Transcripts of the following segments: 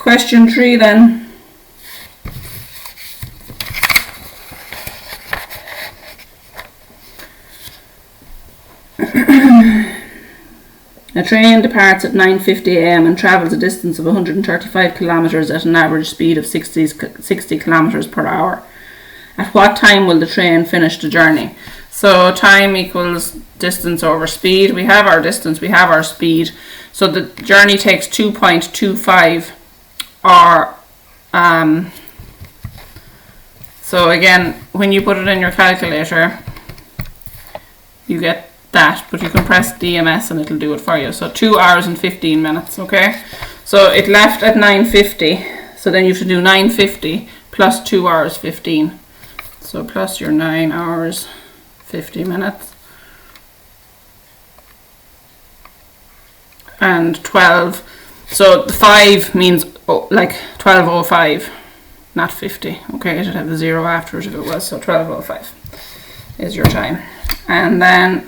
question 3 then. A train departs at 9:50 a.m. and travels a distance of 135 kilometres at an average speed of 60 kilometres per hour. At what time will the train finish the journey? So time equals distance over speed. We have our distance, we have our speed. So the journey takes 2.25 or so again, when you put it in your calculator, you get that, but you can press DMS and it'll do it for you. So 2 hours and 15 minutes, okay? So it left at 9:50, so then you have to do 9:50 plus 2 hours 15. So plus your 9 hours 50 minutes. And 12, so the 5 means like 12:05, not 50, okay? It should have the 0 after it if it was, so 12:05 is your time. And then,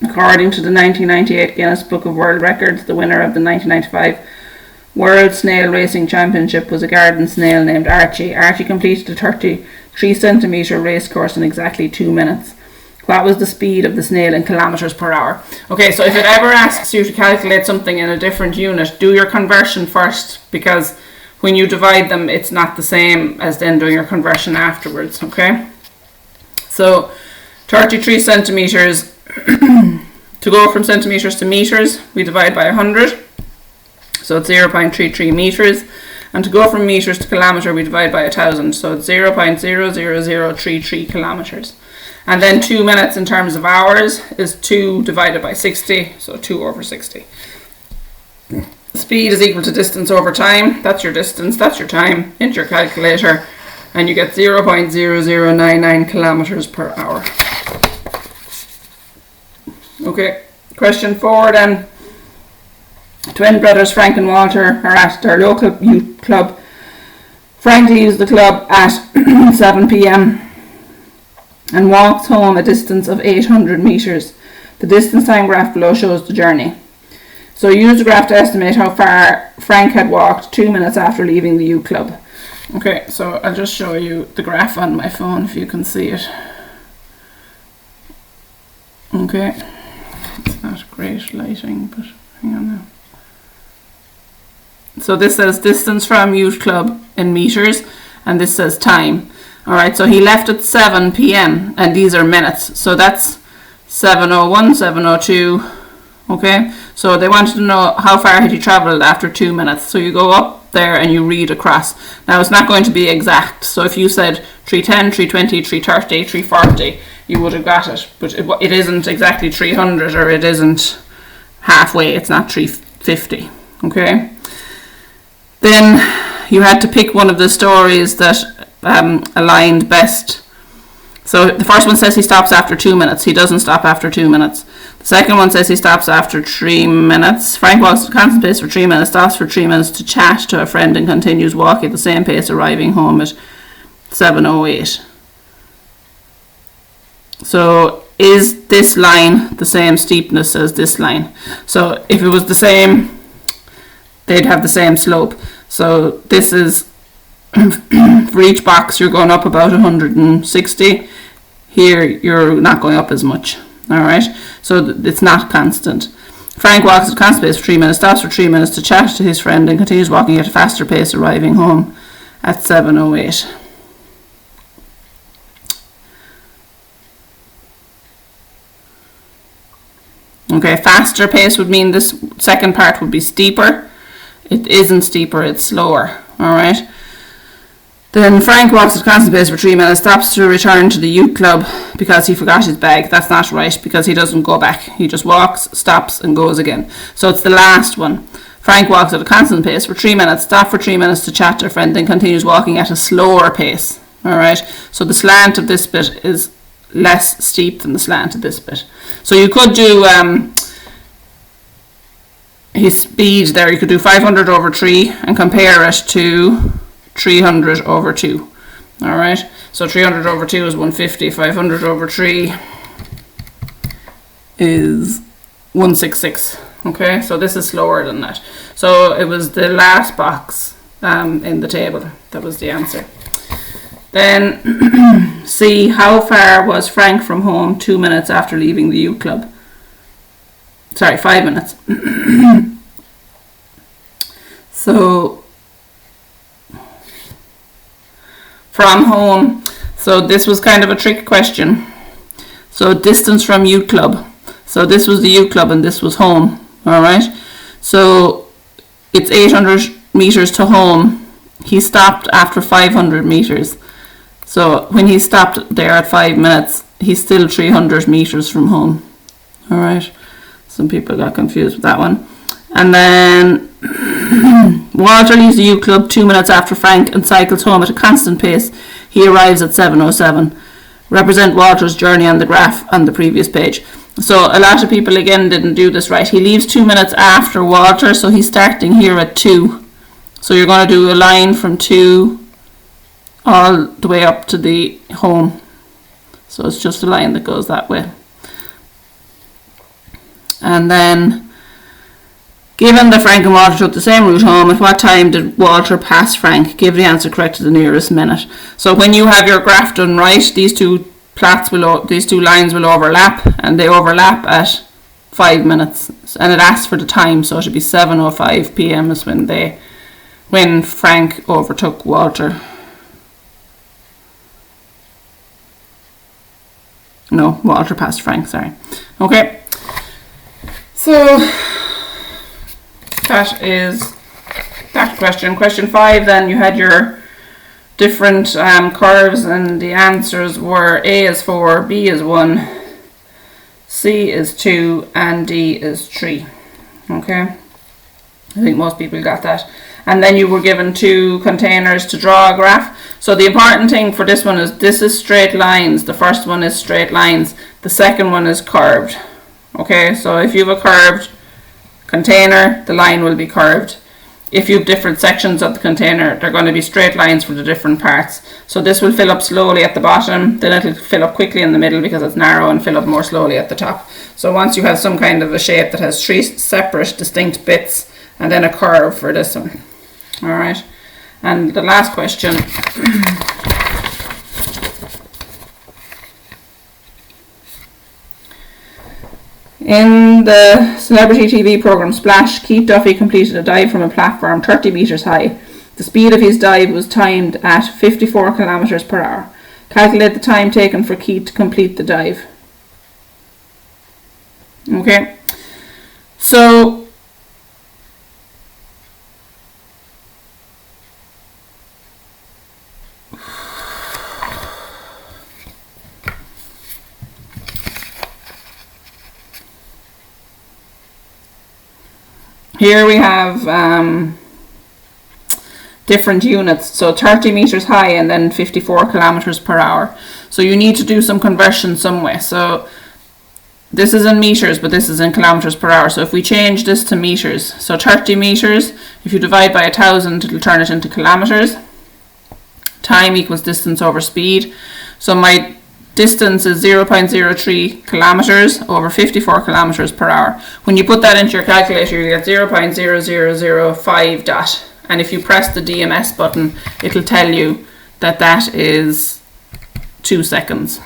according to the 1998 Guinness Book of World Records, the winner of the 1995 World Snail Racing Championship was a garden snail named Archie. Archie completed a 33 centimetre race course in exactly 2 minutes. What was the speed of the snail in kilometres per hour? Okay, so if it ever asks you to calculate something in a different unit, do your conversion first, because when you divide them, it's not the same as then doing your conversion afterwards, okay? So 33 centimetres, to go from centimetres to metres, we divide by 100, so it's 0.33 metres, and to go from metres to kilometre, we divide by 1,000, so it's 0.00033 kilometres. And then 2 minutes in terms of hours is 2 divided by 60, so 2 over 60. Speed is equal to distance over time. That's your distance, that's your time, into your calculator, and you get 0.0099 kilometres per hour. Okay, question 4 then. Twin brothers Frank and Walter are at their local youth club. Frank leaves the club at 7 p.m. and walks home a distance of 800 metres. The distance time graph below shows the journey. So use the graph to estimate how far Frank had walked 2 minutes after leaving the youth club. Okay, so I'll just show you the graph on my phone if you can see it. Okay, it's not great lighting, but hang on now. So this says distance from youth club in metres, and this says time. Alright, so he left at 7 p.m. and these are minutes. So that's 7:01, 7:02. Okay, so they wanted to know how far had he travelled after 2 minutes. So you go up there and you read across. Now it's not going to be exact. So if you said 310, 320, 330, 340, you would have got it. But it isn't exactly 300, or it isn't halfway. It's not 350. Okay. Then you had to pick one of the stories that aligned best. So the first one says he stops after 2 minutes. He doesn't stop after 2 minutes. The second one says he stops after 3 minutes. Frank walks at a constant pace for 3 minutes, stops for 3 minutes to chat to a friend, and continues walking at the same pace, arriving home at 7:08. So is this line the same steepness as this line? So if it was the same, they'd have the same slope. So this is for each box you're going up about 160. Here you're not going up as much. Alright, so it's not constant. Frank walks at a constant pace for 3 minutes, stops for 3 minutes to chat to his friend, and continues walking at a faster pace, arriving home at 7:08. Okay, faster pace would mean this second part would be steeper. It isn't steeper, it's slower. Alright. Then Frank walks at a constant pace for 3 minutes, stops to return to the youth club because he forgot his bag. That's not right, because he doesn't go back. He just walks, stops, and goes again. So it's the last one. Frank walks at a constant pace for 3 minutes, stops for 3 minutes to chat to a friend, then continues walking at a slower pace. Alright. So the slant of this bit is less steep than the slant of this bit. So you could do his speed there. You could do 500 over 3 and compare it to 300 over 2. Alright, so 300 over 2 is 150, 500 over 3 is 166. Okay, so this is slower than that. So it was the last box in the table that was the answer. Then C, how far was Frank from home 2 minutes after leaving the youth club? Sorry, 5 minutes. So from home, so this was kind of a trick question. So distance from youth club. So this was the youth club and this was home. Alright. So it's 800 meters to home. He stopped after 500 meters. So when he stopped there at 5 minutes, he's still 300 meters from home. Alright. Some people got confused with that one. And then Walter leaves the youth club 2 minutes after Frank and cycles home at a constant pace. He arrives at 7:07. Represent Walter's journey on the graph on the previous page. So a lot of people again didn't do this right. He leaves 2 minutes after Walter, so he's starting here at 2. So you're going to do a line from 2 all the way up to the home. So it's just a line that goes that way. And then, given that Frank and Walter took the same route home, at what time did Walter pass Frank? Give the answer correct to the nearest minute. So when you have your graph done right, these two lines will overlap, and they overlap at 5 minutes. And it asks for the time, so it should be 7:05 p.m. is when Frank overtook Walter. No, Walter passed Frank, sorry. Okay. So that is that question. Question 5, then you had your different curves, and the answers were A is 4, B is 1, C is 2, and D is 3. Okay, I think most people got that. And then you were given 2 containers to draw a graph. So the important thing for this one is straight lines. The first one is straight lines. The second one is curved. Okay, so if you have a curved container, the line will be curved. If you have different sections of the container, they're going to be straight lines for the different parts. So this will fill up slowly at the bottom, then it'll fill up quickly in the middle because it's narrow, and fill up more slowly at the top. So once you have some kind of a shape that has 3 separate distinct bits and then a curve for this one. Alright, and the last question. In the celebrity TV programme Splash, Keith Duffy completed a dive from a platform 30 metres high. The speed of his dive was timed at 54 kilometres per hour. Calculate the time taken for Keith to complete the dive. Okay, so here we have different units, so 30 meters high and then 54 kilometers per hour. So you need to do some conversion some way. So this is in meters, but this is in kilometers per hour. So if we change this to meters, so 30 meters, if you divide by 1,000, it'll turn it into kilometers. Time equals distance over speed. So my distance is 0.03 kilometers over 54 kilometers per hour. When you put that into your calculator, you get 0.0005 dot. And if you press the DMS button, it'll tell you that that is 2 seconds.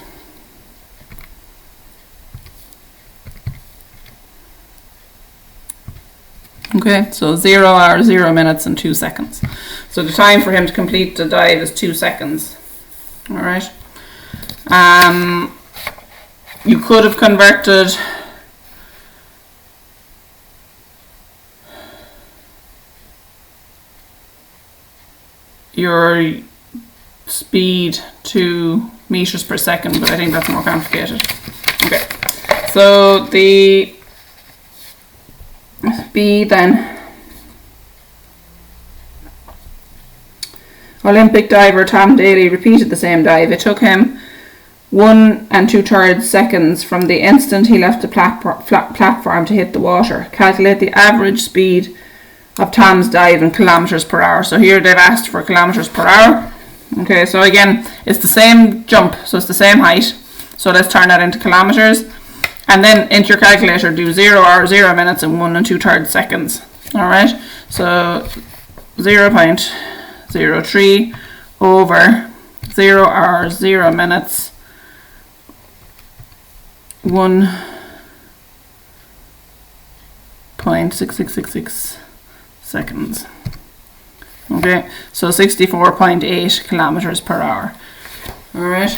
Okay, so 0 hours, 0 minutes and 2 seconds. So the time for him to complete the dive is 2 seconds. Alright. You could have converted your speed to meters per second, but I think that's more complicated. Okay, so the B then. Olympic diver Tom Daly repeated the same dive. It took him 1 2/3 seconds from the instant he left the platform to hit the water. Calculate the average speed of Tom's dive in kilometers per hour. So here they've asked for kilometers per hour. Okay, so again, it's the same jump, so it's the same height. So let's turn that into kilometers. And then into your calculator do 0 hours, 0 minutes and 1 2/3 seconds. Alright, so 0.03 over 0 hours, 0 minutes, 1.6666 seconds. Okay, so 64.8 kilometers per hour. Alright.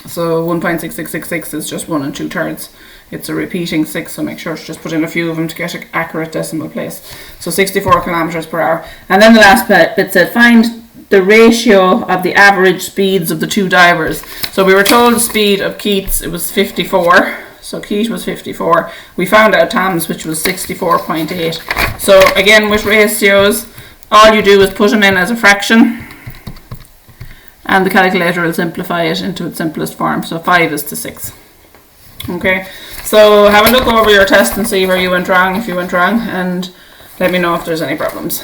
So 1.6666 is just 1 2/3. It's a repeating 6, so make sure to just put in a few of them to get an accurate decimal place. So 64 kilometers per hour. And then the last bit said find the ratio of the average speeds of the two divers. So we were told the speed of Keith's, it was 54. So Keith was 54. We found out Tom's, which was 64.8. So again, with ratios, all you do is put them in as a fraction, and the calculator will simplify it into its simplest form. So 5 is to 6. Okay, so have a look over your test and see where you went wrong, if you went wrong, and let me know if there's any problems.